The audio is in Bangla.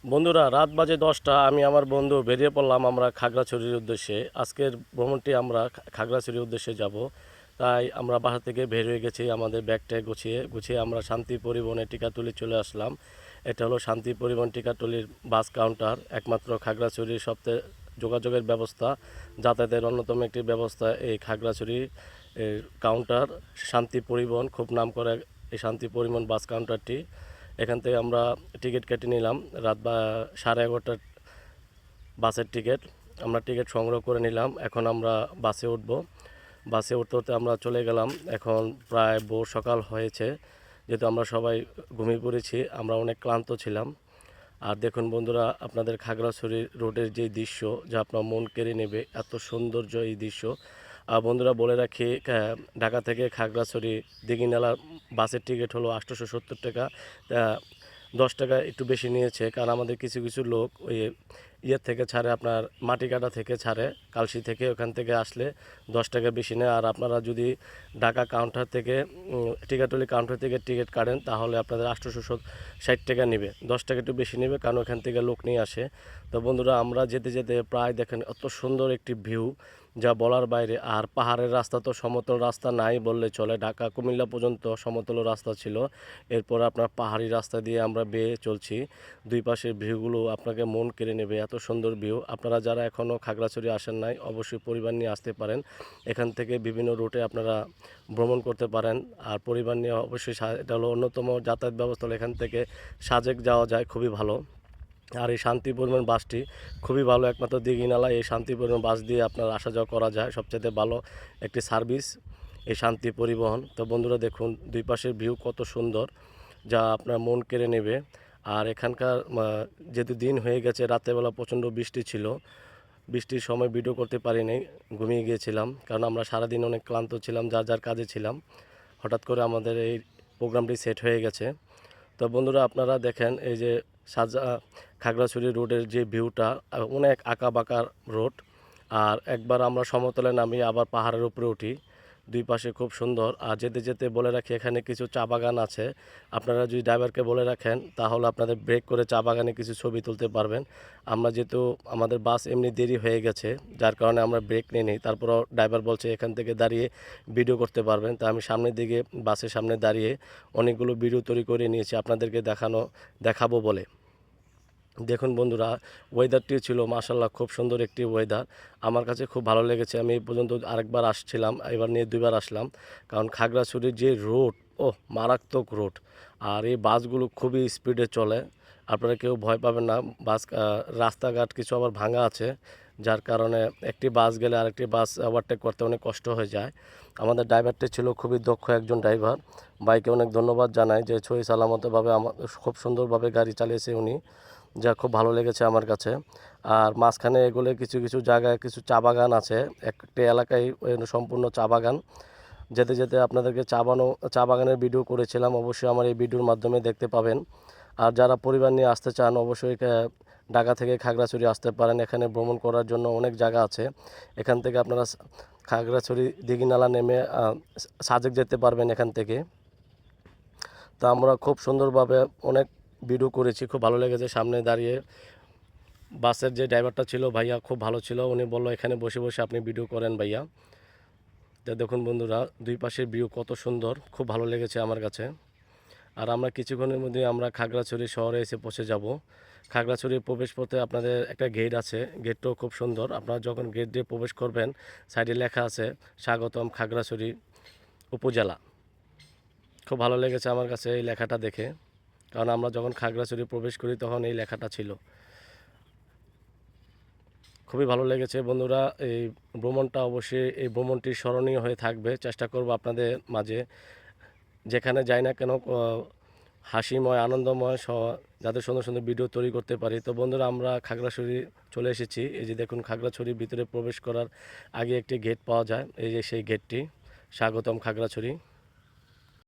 বন্ধুরা, রাত বাজে 10টা। আমি আমার বন্ধু বেরিয়ে পড়লাম আমরা খাগড়াছড়ির উদ্দেশ্যে। আজকের ভ্রমণটি আমরা খাগড়াছড়ির উদ্দেশ্যে যাব। তাই আমরা বাসা থেকে বের হয়ে গেছি আমাদের ব্যাগটা গুছিয়ে গুছিয়ে আমরা শান্তি পরিবহনে টিকাটুলি চলে আসলাম। এটা হলো শান্তি পরিবহন টিকাটুলির বাস কাউন্টার, একমাত্র খাগড়াছড়ির সবচেয়ে যোগাযোগের ব্যবস্থা, যাতায়াতের অন্যতম একটি ব্যবস্থা এই খাগড়াছড়ি কাউন্টার শান্তি পরিবহন। খুব নাম করে এই শান্তি পরিবহন বাস কাউন্টারটি। এখান থেকে আমরা টিকিট কেটে নিলাম রাত 11:30 বাসের টিকিট। আমরা টিকিট সংগ্রহ করে নিলাম। এখন আমরা বাসে উঠব। বাসে উঠতে উঠতে আমরা চলে গেলাম। এখন প্রায় ভোর সকাল হয়েছে, যেহেতু আমরা সবাই ঘুমিয়ে পড়েছি, আমরা অনেক ক্লান্ত ছিলাম। আর দেখুন বন্ধুরা, আপনাদের খাগড়াছড়ি রোডের যে দৃশ্য, যা আপনার মন কেড়ে নেবে, এত সৌন্দর্য এই দৃশ্য। আর বন্ধুরা বলে রাখি, ঢাকা থেকে খাগড়াছড়ি দীঘিনালা বাসের টিকিট হলো 870 টাকা। 10 টাকা একটু বেশি নিয়েছে, কারণ আমাদের কিছু কিছু লোক ওই ইয়ের থেকে ছাড়ে, আপনার মাটিকাটা থেকে ছাড়ে, কালশি থেকে, ওখান থেকে আসলে 10 টাকা বেশি নেয়। আর আপনারা যদি ঢাকা কাউন্টার থেকে টিকাটুলি কাউন্টার থেকে টিকিট কাটেন, তাহলে আপনাদের 860 টাকা নেবে, 10 টাকা একটু বেশি নেবে, কারণ ওখান থেকে লোক নিয়ে আসে। তো বন্ধুরা, আমরা যেতে যেতে প্রায় দেখেন এত সুন্দর একটি ভিউ, যা বলার বাইরে। আর পাহাড়ের রাস্তা তো সমতল রাস্তা নাই বললে চলে, ঢাকা কুমিল্লা পর্যন্ত সমতল রাস্তা ছিল। এরপর আপনার পাহাড়ি রাস্তা দিয়ে আমরা বেয়ে চলছি। দুই পাশের ভিউগুলো আপনাকে মন কেড়ে নেবে, এত সুন্দর ভিউ। আপনারা যারা এখনও খাগড়াছড়ি আসেন নাই, অবশ্যই পরিবার নিয়ে আসতে পারেন। এখান থেকে বিভিন্ন রুটে আপনারা ভ্রমণ করতে পারেন। আর পরিবার নিয়ে অবশ্যই, এটা হলো অন্যতম যাতায়াত ব্যবস্থা হলো, এখান থেকে সাজেক যাওয়া যায়, খুবই ভালো। আর এই শান্তি পরিবহন বাসটি খুবই ভালো, একমাত্র দীঘিনালা এই শান্তি পরিবহন বাস দিয়ে আপনার আসা যাওয়া করা যায়, সবচেয়ে ভালো একটি সার্ভিস এই শান্তি পরিবহন। তো বন্ধুরা দেখুন দুই পাশের ভিউ কত সুন্দর, যা আপনার মন কেড়ে নেবে। আর এখানকার যেহেতু দিন হয়ে গেছে, রাতেরবেলা প্রচণ্ড বৃষ্টি ছিল, বৃষ্টির সময় ভিডিও করতে পারিনি, ঘুমিয়ে গিয়েছিলাম, কারণ আমরা সারাদিন অনেক ক্লান্ত ছিলাম, যার যার কাজে ছিলাম। হঠাৎ করে আমাদের এই প্রোগ্রামটি সেট হয়ে গেছে। তো বন্ধুরা আপনারা দেখেন, এই যে সাজা খাগড়াছড়ি রোডের যে ভিউটা, অনেক আঁকা বাঁকা রোড। আর একবার আমরা সমতলে নামি আবার পাহাড়ের উপরে উঠি, দুই পাশে খুব সুন্দর। আর যেতে যেতে বলে রাখি, এখানে কিছু চা বাগান আছে। আপনারা যদি ড্রাইভারকে বলে রাখেন, তাহলে আপনাদের ব্রেক করে চা বাগানে কিছু ছবি তুলতে পারবেন। আমরা যেহেতু আমাদের বাস এমনি দেরি হয়ে গেছে, যার কারণে আমরা ব্রেক নিই। তারপরও ড্রাইভার বলছে এখান থেকে দাঁড়িয়ে ভিডিও করতে পারবেন, তা আমি সামনের দিকে বাসের সামনে দাঁড়িয়ে অনেকগুলো ভিডিও তৈরি করে নিয়েছি আপনাদেরকে দেখাবো বলে। দেখুন বন্ধুরা, ওয়েদারটি ছিল মাশাল্লাহ, খুব সুন্দর একটি ওয়েদার। আমার কাছে খুব ভালো লেগেছে। আমি এই পর্যন্ত আরেকবার আসছিলাম, এবার নিয়ে দুইবার আসলাম, কারণ খাগড়াছড়ির যে রোড, ও মারাত্মক রোড। আর এই বাসগুলো খুবই স্পিডে চলে, আপনারা কেউ ভয় পাবেন না। বাস রাস্তাঘাট কিছু আবার ভাঙা আছে, যার কারণে একটি বাস গেলে আরেকটি বাস ওভারটেক করতে অনেক কষ্ট হয়ে যায়। আমাদের ড্রাইভারটি ছিল খুবই দক্ষ একজন ড্রাইভার, বাইকে অনেক ধন্যবাদ জানাই যে সহি সালামতভাবে খুব সুন্দরভাবে গাড়ি চালিয়েছে উনি, যা খুব ভালো লেগেছে আমার কাছে। আর মাঝখানে এগুলো কিছু কিছু জায়গায় কিছু চা বাগান আছে, একটি এলাকায় সম্পূর্ণ চা বাগান। যেতে যেতে আপনাদেরকে চা বাগানের ভিডিও করেছিলাম, অবশ্যই আমার এই ভিডিওর মাধ্যমে দেখতে পাবেন। আর যারা পরিবার নিয়ে আসতে চান, অবশ্যই ঢাকা থেকে খাগড়াছড়ি আসতে পারেন। এখানে ভ্রমণ করার জন্য অনেক জায়গা আছে। এখান থেকে আপনারা খাগড়াছড়ি দীঘিনালা নেমে সাজেক যেতে পারবেন এখান থেকে। তা আমরা খুব সুন্দরভাবে অনেক ভিডিও করেছি, খুব ভালো লেগেছে। সামনে দাঁড়িয়ে বাসের যে ড্রাইভারটা ছিল, ভাইয়া খুব ভালো ছিল, উনি বলল এখানে বসে বসে আপনি ভিডিও করেন ভাইয়া। তো দেখুন বন্ধুরা, দুই পাশের ভিউ কত সুন্দর, খুব ভালো লেগেছে আমার কাছে। আর আমরা কিছুক্ষণের মধ্যে আমরা খাগড়াছড়ি শহরে এসে পৌঁছে যাব। খাগড়াছড়ির প্রবেশ পথে আপনাদের একটা গেট আছে, গেটটাও খুব সুন্দর। আপনারা যখন গেট দিয়ে প্রবেশ করবেন, সাইডে লেখা আছে স্বাগতম খাগড়াছড়ি উপজেলা। খুব ভালো লেগেছে আমার কাছে এই লেখাটা দেখে, কারণ আমরা যখন খাগড়াছড়ি প্রবেশ করি তখন এই লেখাটা ছিল। খুবই ভালো লেগেছে বন্ধুরা। এই ভ্রমণটা অবশ্যই, এই ভ্রমণটি স্মরণীয় হয়ে থাকবে। চেষ্টা করব আপনাদের মাঝে যেখানে যাই না কেন হাসিময় আনন্দময় যাতে সুন্দর সুন্দর ভিডিও তৈরি করতে পারি। তো বন্ধুরা, আমরা খাগড়াছড়ি চলে এসেছি। এই যে দেখুন, খাগড়াছড়ির ভিতরে প্রবেশ করার আগে একটি গেট পাওয়া যায়, এই যে সেই গেটটি, স্বাগতম খাগড়াছড়ি।